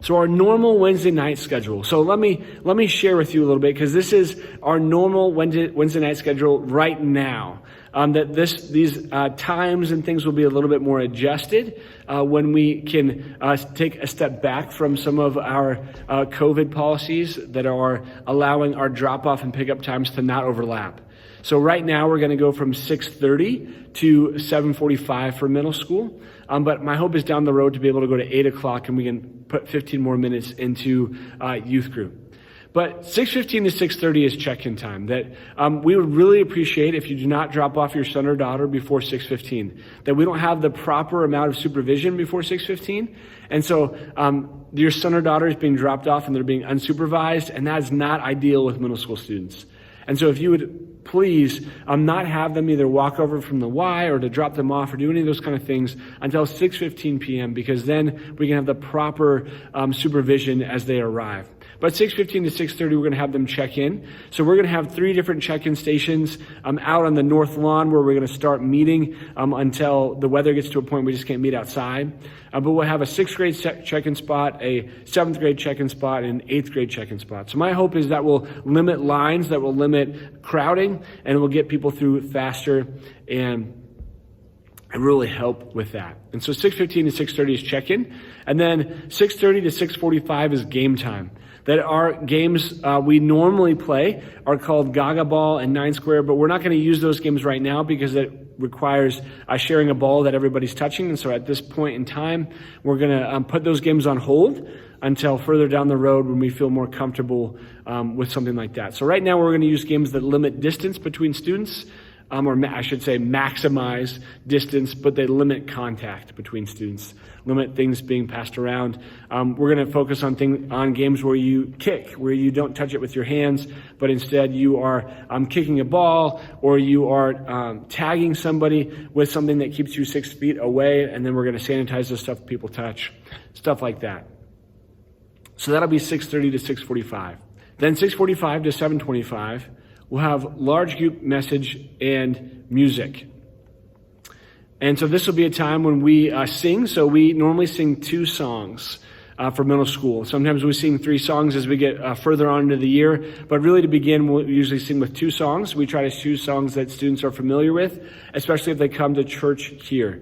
So our normal Wednesday night schedule. So let me share with you a little bit, because this is our normal Wednesday night schedule right now. These times and things will be a little bit more adjusted when we can take a step back from some of our COVID policies that are allowing our drop-off and pickup times to not overlap. So right now we're going to go from 6:30 to 7:45 for middle school. But my hope is down the road to be able to go to 8 o'clock and we can put 15 more minutes into youth group. But 6:15 to 6:30 is check-in time. That we would really appreciate if you do not drop off your son or daughter before 6:15. That we don't have the proper amount of supervision before 6:15. And so your son or daughter is being dropped off and they're being unsupervised, and that is not ideal with middle school students. And so if you would please not have them either walk over from the Y or to drop them off or do any of those kind of things until 6:15 p.m. because then we can have the proper supervision as they arrive. But 6:15 to 6:30, we're going to have them check in. So we're going to have 3 different check-in stations out on the north lawn where we're going to start meeting until the weather gets to a point we just can't meet outside. But we'll have a 6th grade check-in spot, a 7th grade check-in spot, and an 8th grade check-in spot. So my hope is that will limit lines, that will limit crowding, and it will get people through faster and really help with that. And so 6:15 to 6:30 is check-in. And then 6:30 to 6:45 is game time. That our games we normally play are called Gaga Ball and 9 Square, but we're not going to use those games right now because it requires sharing a ball that everybody's touching. And so at this point in time, we're going to put those games on hold until further down the road when we feel more comfortable with something like that. So right now we're going to use games that limit distance between students, or I should say maximize distance, but they limit contact between students, limit things being passed around. We're going to focus on games where you kick, where you don't touch it with your hands, but instead you are kicking a ball, or you are tagging somebody with something that keeps you 6 feet away, and then we're going to sanitize the stuff people touch, stuff like that. So that'll be 6:30 to 6:45. Then 6:45 to 7:25. We'll have large group message and music. And so this will be a time when we sing. So we normally sing 2 songs for middle school. Sometimes we sing 3 songs as we get further on into the year. But really to begin, we'll usually sing with 2 songs. We try to choose songs that students are familiar with, especially if they come to church here.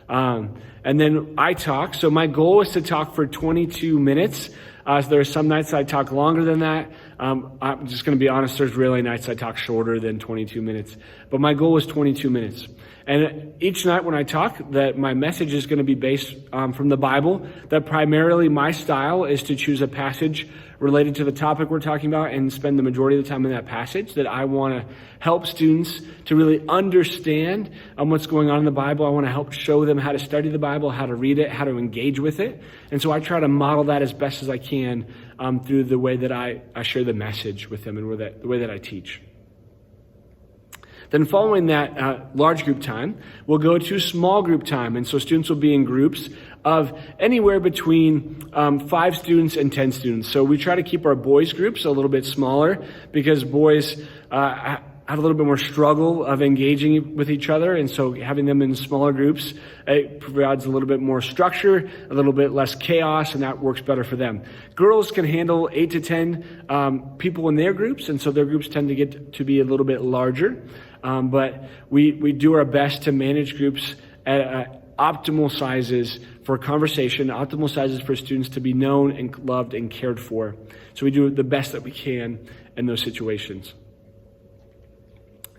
And then I talk. So my goal is to talk for 22 minutes. So there are some nights I talk longer than that. I'm just going to be honest, there's really nights I talk shorter than 22 minutes. But my goal is 22 minutes. And each night when I talk, that my message is going to be based from the Bible, that primarily my style is to choose a passage related to the topic we're talking about and spend the majority of the time in that passage, that I want to help students to really understand what's going on in the Bible. I want to help show them how to study the Bible, how to read it, how to engage with it. And so I try to model that as best as I can through the way that I share the message with them and the way that I teach. Then following that large group time, we'll go to small group time. And so students will be in groups of anywhere between 5 students and 10 students. So we try to keep our boys groups a little bit smaller because boys have a little bit more struggle of engaging with each other. And so having them in smaller groups, it provides a little bit more structure, a little bit less chaos, and that works better for them. Girls can handle 8 to 10 people in their groups, and so their groups tend to get to be a little bit larger. But we do our best to manage groups at optimal sizes for conversation, optimal sizes for students to be known and loved and cared for. So we do the best that we can in those situations.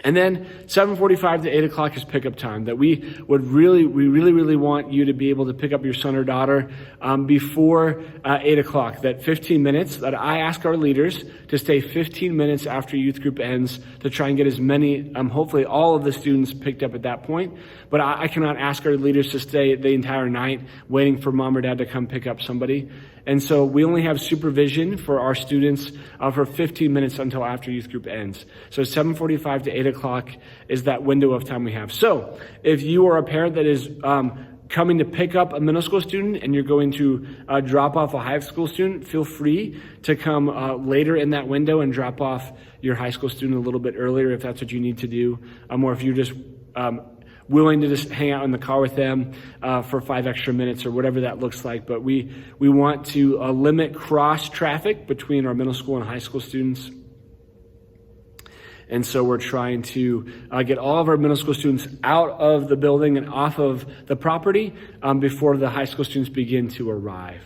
And then 7:45 to 8 o'clock is pickup time. That we really want you to be able to pick up your son or daughter before 8 o'clock. That 15 minutes, that I ask our leaders to stay 15 minutes after youth group ends to try and get as many, hopefully all of the students picked up at that point. But I cannot ask our leaders to stay the entire night waiting for mom or dad to come pick up somebody. And so we only have supervision for our students for 15 minutes until after youth group ends. So 7:45 to 8 o'clock is that window of time we have. So if you are a parent that is coming to pick up a middle school student and you're going to drop off a high school student, feel free to come later in that window and drop off your high school student a little bit earlier if that's what you need to do. Or if you just willing to just hang out in the car with them for 5 extra minutes or whatever that looks like. But we want to limit cross traffic between our middle school and high school students. And so we're trying to get all of our middle school students out of the building and off of the property before the high school students begin to arrive.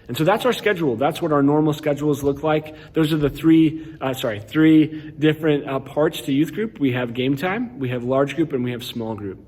And so that's our schedule. That's what our normal schedules look like. Those are the three different parts to youth group. We have game time, we have large group, and we have small group.